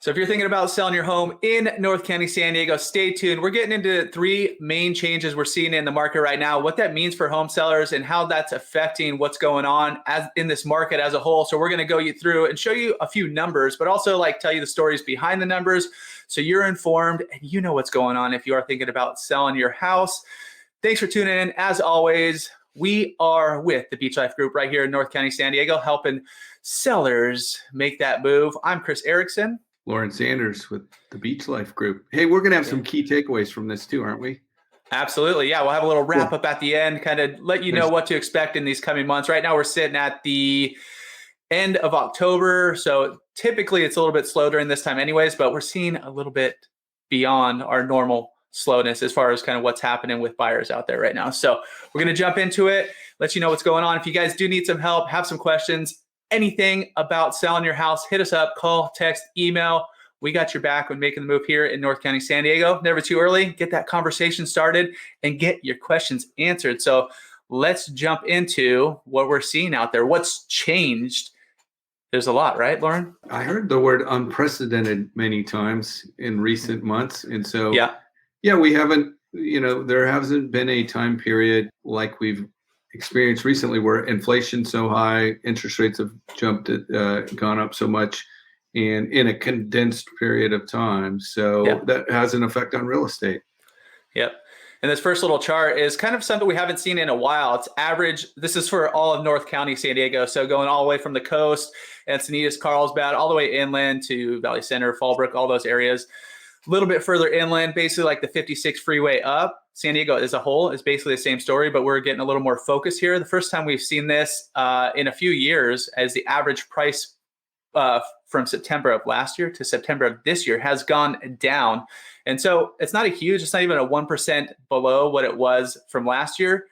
So if you're thinking about selling your home in North County, San Diego, stay tuned. We're getting into three main changes we're seeing in the market right now, what that means for home sellers and how that's affecting what's going on as in this market as a whole. So we're going to go you through and show you a few numbers, but also tell you the stories behind the numbers so you're informed and you know what's going on if you are thinking about selling your house. Thanks for tuning in. As always, we are with the Beach Life Group right here in North County, San Diego, helping sellers make that move. I'm Chris Erickson. Loren Sanders with the Beach Life Group. Hey, we're going to have some key takeaways from this too, aren't we? Absolutely. Yeah, we'll have a little wrap up at the end, kind of let you know what to expect in these coming months. Right now, we're sitting at the end of October. So typically it's a little bit slow during this time anyways, but we're seeing a little bit beyond our normal slowness as far as kind of what's happening with buyers out there right now. So we're going to jump into it, let you know what's going on. If you guys do need some help, have some questions, anything about selling your house, hit us up, call, text, email. We got your back when making the move here in North County, San Diego. Never too early. Get that conversation started and get your questions answered. So let's jump into what we're seeing out there. What's changed? There's a lot, right, Loren? I heard the word unprecedented many times in recent months. And so, we haven't, there hasn't been a time period like we've experienced recently where inflation's so high, interest rates have gone up so much and in a condensed period of time. So that has an effect on real estate. Yep. And this first little chart is kind of something we haven't seen in a while. It's average. This is for all of North County, San Diego. So going all the way from the coast, Encinitas, Carlsbad, all the way inland to Valley Center, Fallbrook, all those areas. A little bit further inland, basically like the 56 freeway up. San Diego as a whole is basically the same story, but we're getting a little more focus here. The first time we've seen this in a few years as the average price from September of last year to September of this year has gone down. And so it's not it's not even a 1% below what it was from last year,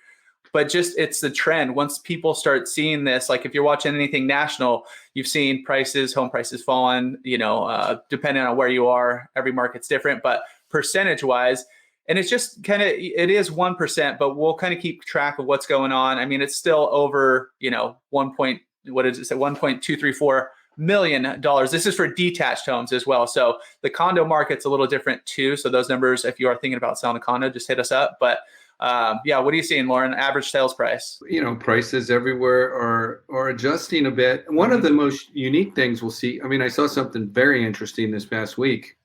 but just it's the trend. Once people start seeing this, like if you're watching anything national, you've seen home prices falling, depending on where you are, every market's different, but percentage wise, and it's just it is 1%, but we'll kind of keep track of what's going on. I mean, it's still over, $1.234 million. This is for detached homes as well. So the condo market's a little different too. So those numbers, if you are thinking about selling a condo, just hit us up. But what are you seeing, Loren? Average sales price? Prices everywhere are adjusting a bit. One of the most unique things we'll see, I saw something very interesting this past week.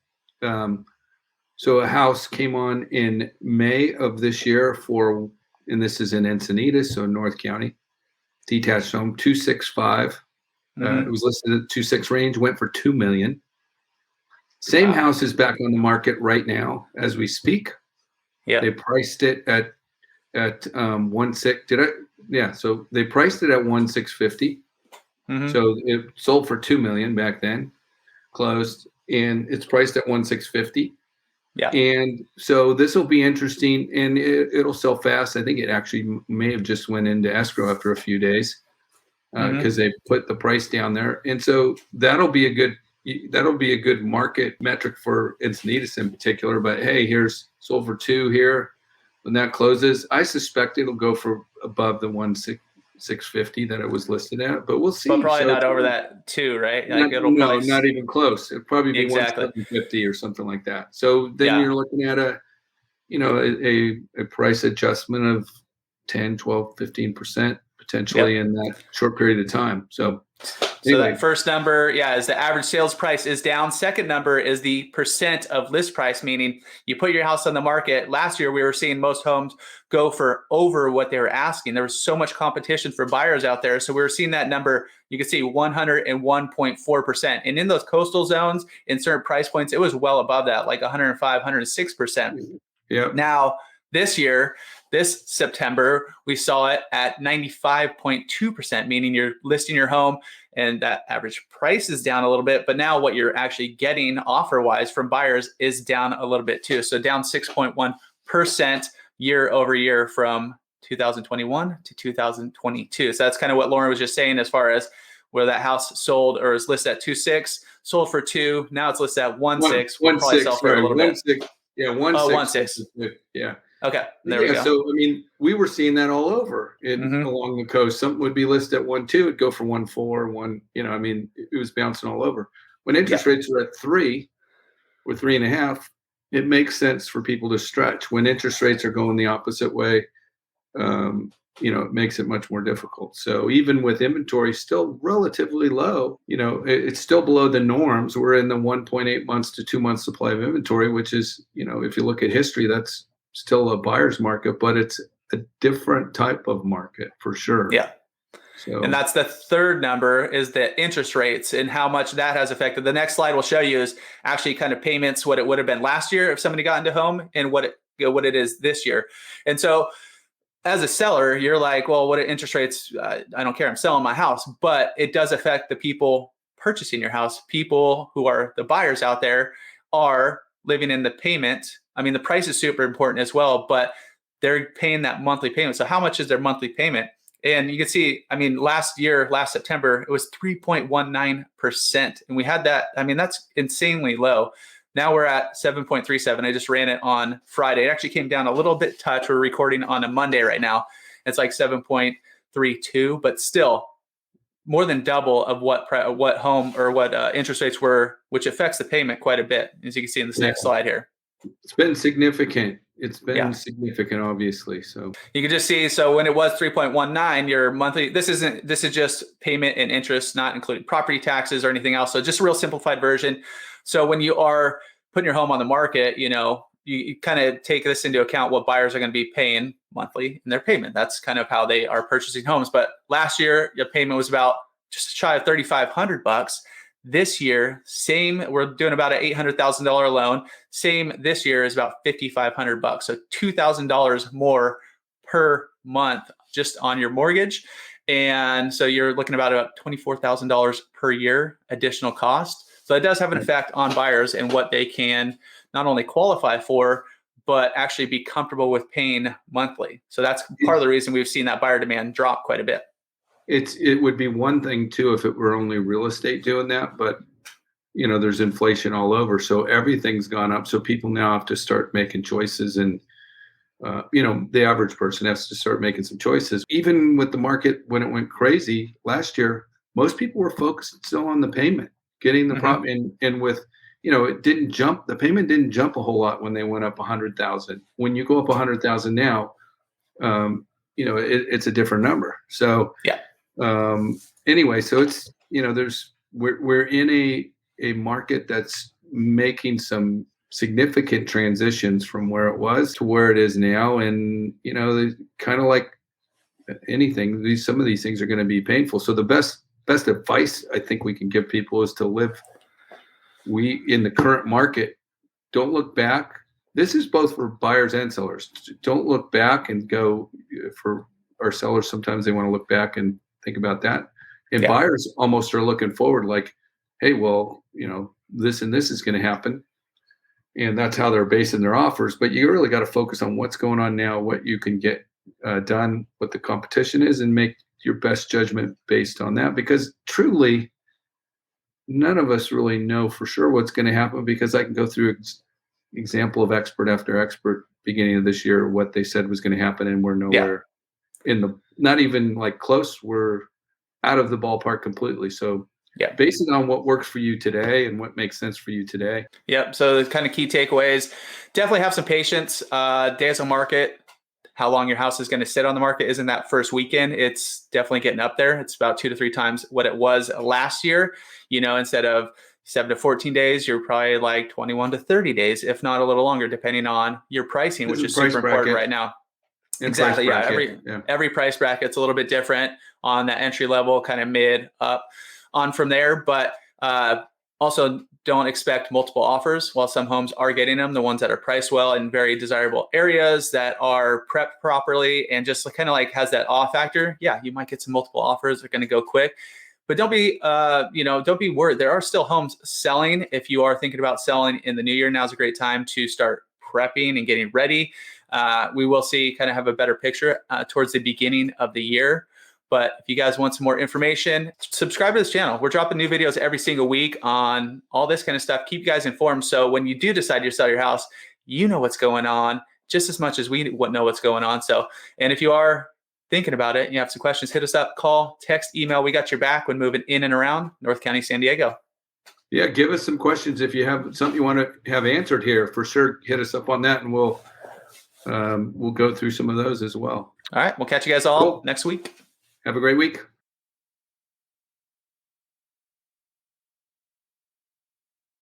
So a house came on in May of this year and this is in Encinitas, so North County, detached home, 265. It was listed at 2.6 range, went for $2 million. Same house is back on the market right now as we speak. Yeah, they priced it at 1.6. So they priced it at 1.650. So it sold for $2 million back then, closed, and it's priced at 1.650. Yeah, and so this will be interesting, and it'll sell fast. I think it actually may have just went into escrow after a few days. Because they put the price down there, and so that'll be a good market metric for Encinitas in particular. But hey, here's sold for $2 million here. When that closes, I suspect it'll go for above the 1.650 that it was listed at. But we'll see. But probably not over that $2 million, right? Not even close. It'll probably be 1.750 or something like that. So then you're looking at a price adjustment of 10, 12, 15%. Potentially in that short period of time. So that first number, is the average sales price is down. Second number is the percent of list price, meaning you put your house on the market. Last year, we were seeing most homes go for over what they were asking. There was so much competition for buyers out there. So we were seeing that number, you can see 101.4%. And in those coastal zones, in certain price points, it was well above that, like 105, 106%. Yeah. Now, this year, this September, we saw it at 95.2%, meaning you're listing your home and that average price is down a little bit. But now what you're actually getting offer-wise from buyers is down a little bit too. So down 6.1% year over year from 2021 to 2022. So that's kind of what Loren was just saying as far as where that house sold or is listed at 2.6, sold for $2 million. Now it's listed at 1.6. We'll probably sell for a little bit. 1.6. Yeah. Okay, there we go. So, we were seeing that all over along the coast. Something would be listed at 1.2, it'd go for 1.4, it was bouncing all over. When interest rates are at 3 or 3.5, it makes sense for people to stretch. When interest rates are going the opposite way, it makes it much more difficult. So even with inventory still relatively low, it's still below the norms. We're in the 1.8 months to 2 months supply of inventory, which is, if you look at history, that's still a buyer's market, but it's a different type of market for sure. Yeah. So, and that's the third number, is the interest rates and how much that has affected. The next slide will show you is actually kind of payments, what it would have been last year if somebody got into home, and what it is this year. And so as a seller, you're like, well, what are interest rates? I don't care. I'm selling my house. But it does affect the people purchasing your house. People who are the buyers out there are living in the payment. I mean, the price is super important as well, but they're paying that monthly payment. So how much is their monthly payment? And you can see, I mean, last September, it was 3.19%. And we had that. I mean, that's insanely low. Now we're at 7.37. I just ran it on Friday. It actually came down a little bit touch. We're recording on a Monday right now. It's like 7.32, but still more than double of what home or what interest rates were, which affects the payment quite a bit, as you can see in this next slide here. It's been significant. It's been significant, obviously. So you can just see, so when it was 3.19, your monthly, this is just payment and interest, not including property taxes or anything else. So just a real simplified version. So when you are putting your home on the market, you kind of take this into account, what buyers are going to be paying monthly in their payment. That's kind of how they are purchasing homes. But last year, your payment was about just shy of $3,500. This year, same, we're doing about an $800,000 loan. Same this year is about $5,500. So $2,000 more per month just on your mortgage. And so you're looking about $24,000 per year additional cost. So it does have an effect on buyers and what they can not only qualify for, but actually be comfortable with paying monthly. So that's part of the reason we've seen that buyer demand drop quite a bit. It would be one thing too if it were only real estate doing that, but there's inflation all over, so everything's gone up. So people now have to start making choices, and the average person has to start making some choices. Even with the market when it went crazy last year, most people were focused still on the payment, getting the problem, and with it didn't jump. The payment didn't jump a whole lot when they went up 100,000. When you go up 100,000 now, it's a different number. So anyway, so it's we're in a market that's making some significant transitions from where it was to where it is now, and kind of like anything, some of these things are going to be painful. So the best advice I think we can give people is to live. In the current market, don't look back. This is both for buyers and sellers. Don't look back and go. For our sellers, sometimes they want to look back and think about that. And buyers almost are looking forward, like, hey, well, this and this is going to happen. And that's how they're basing their offers. But you really got to focus on what's going on now, what you can get done, what the competition is, and make your best judgment based on that. Because truly, none of us really know for sure what's going to happen, because I can go through example of expert after expert beginning of this year, what they said was going to happen, and we're nowhere not even like close. We're out of the ballpark completely. So basing on what works for you today and what makes sense for you today. Yep. So the kind of key takeaways, definitely have some patience. Days on market, how long your house is going to sit on the market isn't that first weekend. It's definitely getting up there. It's about 2 to 3 times what it was last year. Instead of 7 to 14 days, you're probably like 21 to 30 days, if not a little longer, depending on your pricing, which is super important right now. Exactly. Yeah. Every price bracket's a little bit different on that entry level, kind of mid up on from there. But also don't expect multiple offers. While some homes are getting them, the ones that are priced well in very desirable areas that are prepped properly and just kind of like has that awe factor. Yeah, you might get some multiple offers. They're going to go quick. But don't be worried. There are still homes selling. If you are thinking about selling in the new year, now's a great time to start prepping and getting ready. We will see, kind of have a better picture towards the beginning of the year. But if you guys want some more information, subscribe to this channel. We're dropping new videos every single week on all this kind of stuff. Keep you guys informed. So when you do decide to sell your house, you know what's going on just as much as we know what's going on. So, and if you are thinking about it and you have some questions, hit us up, call, text, email. We got your back when moving in and around North County, San Diego. Yeah, give us some questions if you have something you want to have answered here. For sure, hit us up on that, and we'll go through some of those as well. All right, we'll catch you guys all next week. Have a great week.